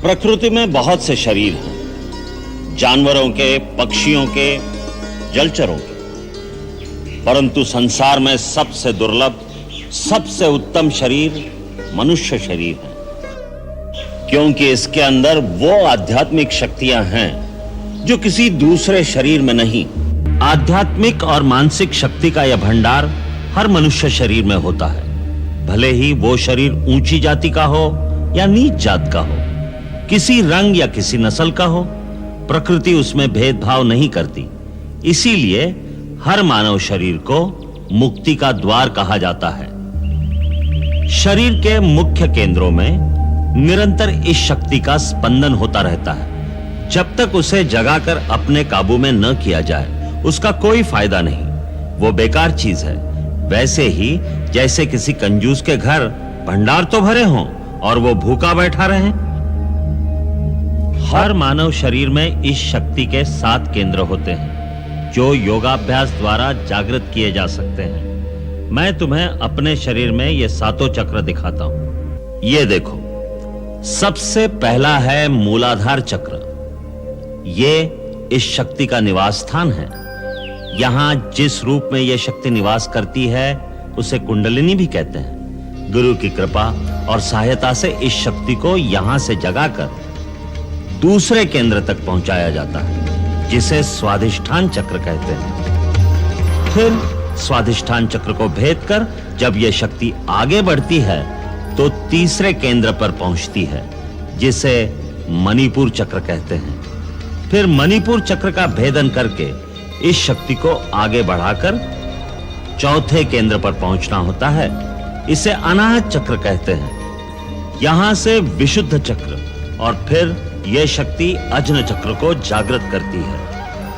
प्रकृति में बहुत से शरीर हैं, जानवरों के, पक्षियों के, जलचरों के, परंतु संसार में सबसे दुर्लभ, सबसे उत्तम शरीर मनुष्य शरीर है, क्योंकि इसके अंदर वो आध्यात्मिक शक्तियां हैं जो किसी दूसरे शरीर में नहीं। आध्यात्मिक और मानसिक शक्ति का यह भंडार हर मनुष्य शरीर में होता है, भले ही वो शरीर ऊंची जाति का हो या नीच जात का हो, किसी रंग या किसी नस्ल का हो, प्रकृति उसमें भेदभाव नहीं करती। इसीलिए हर मानव शरीर को मुक्ति का द्वार कहा जाता है। शरीर के मुख्य केंद्रों में निरंतर इस शक्ति का स्पंदन होता रहता है। जब तक उसे जगाकर अपने काबू में न किया जाए, उसका कोई फायदा नहीं, वो बेकार चीज है। वैसे ही जैसे किसी कंजूस के घर भंडार तो भरे हों और वो भूखा बैठा रहे। हर मानव शरीर में इस शक्ति के 7 केंद्र होते हैं जो योगाभ्यास द्वारा जागृत किए जा सकते हैं। मैं तुम्हें अपने शरीर में ये 7 चक्र दिखाता हूं। ये देखो, सबसे पहला है मूलाधार चक्र। ये इस शक्ति का निवास स्थान है। यहां जिस रूप में यह शक्ति निवास करती है उसे कुंडलिनी भी कहते हैं। गुरु की कृपा और सहायता से इस शक्ति को यहां से जगाकर दूसरे केंद्र तक पहुंचाया जाता है, जिसे स्वाधिष्ठान चक्र कहते हैं। फिर स्वाधिष्ठान चक्र को भेद कर जब यह शक्ति आगे बढ़ती है तो तीसरे केंद्र पर पहुंचती है, जिसे मणिपुर चक्र कहते हैं। फिर मणिपुर चक्र का भेदन करके इस शक्ति को आगे बढ़ाकर चौथे केंद्र पर पहुंचना होता है। इसे अनाहत चक्र कहते हैं। यहां से विशुद्ध चक्र और फिर यह शक्ति अज्न चक्र को जागृत करती है।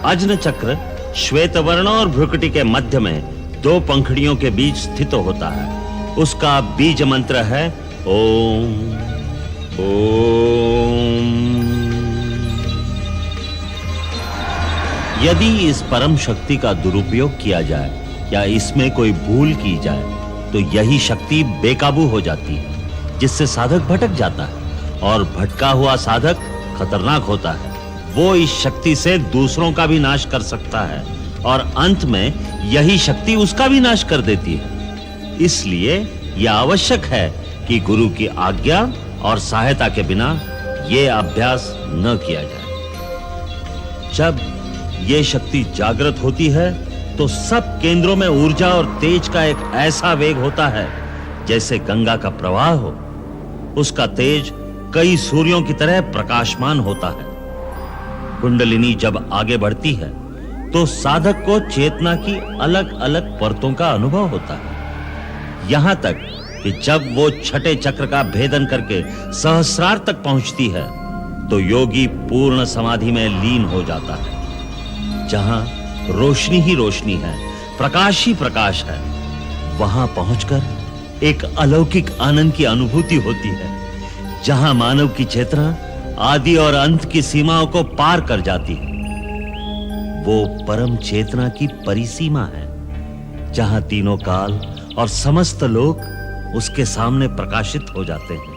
अज्न चक्र श्वेत वर्ण और भ्रुकुटी के मध्य में 2 पंखुड़ियों के बीच स्थित होता है। उसका बीज मंत्र है ओम ओम। यदि इस परम शक्ति का दुरुपयोग किया जाए या इसमें कोई भूल की जाए तो यही शक्ति बेकाबू हो जाती है, जिससे साधक भटक जाता है और भटका हुआ साधक खतरनाक होता है। वो इस शक्ति से दूसरों का भी नाश कर सकता है और अंत में यही शक्ति उसका भी नाश कर देती है। इसलिए यह आवश्यक है कि गुरु की आज्ञा और सहायता के बिना यह अभ्यास न किया जाए। जब यह शक्ति जागृत होती है तो सब केंद्रों में ऊर्जा और तेज का एक ऐसा वेग होता है जैसे गंगा का प्रवाह हो। उसका तेज कई सूर्यों की तरह प्रकाशमान होता है। कुंडलिनी जब आगे बढ़ती है तो साधक को चेतना की अलग-अलग परतों का अनुभव होता है, यहां तक कि जब वो छठे चक्र का भेदन करके सहस्रार तक पहुंचती है तो योगी पूर्ण समाधि में लीन हो जाता है। जहां रोशनी ही रोशनी है, प्रकाश ही प्रकाश है, वहां पहुंचकर एक अलौकिक आनंद की अनुभूति होती है, जहां मानव की चेतना आदि और अंत की सीमाओं को पार कर जाती है। वो परम चेतना की परिसीमा है, जहां तीनों काल और समस्त लोक उसके सामने प्रकाशित हो जाते हैं।